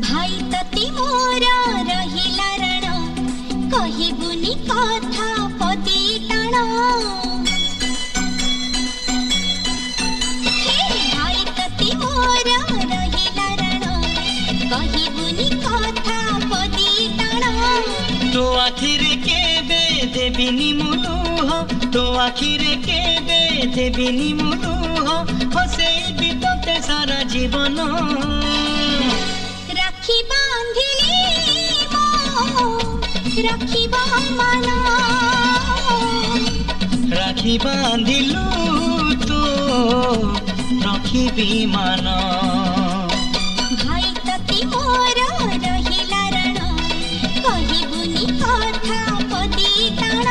भाई तती मोर रहिला रण कहिबुनी कथा पदी टाण भाई तती मोर रहिला रण कहिबुनी कथा पदी टाण तो आखिरे केबे देबिनी मुलुह तो आखिरे केबे देबिनी मुलुह हसेबी तोते सारा जीवन राखी बांधिली राखी मन राखी बांधिलु तो रखिबी मान भाई तती मोर रहिला रण कहिबुनी कथा पदी टाण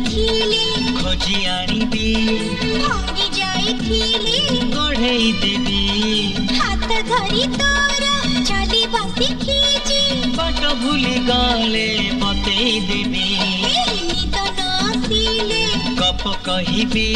खोजी आनिबी भांगी जाइथिली गढ़ेई देबी हाथ धरी तोर चली बसी खींची बाट भूली गले बतेई देबी निद न आसिले गप कहिबी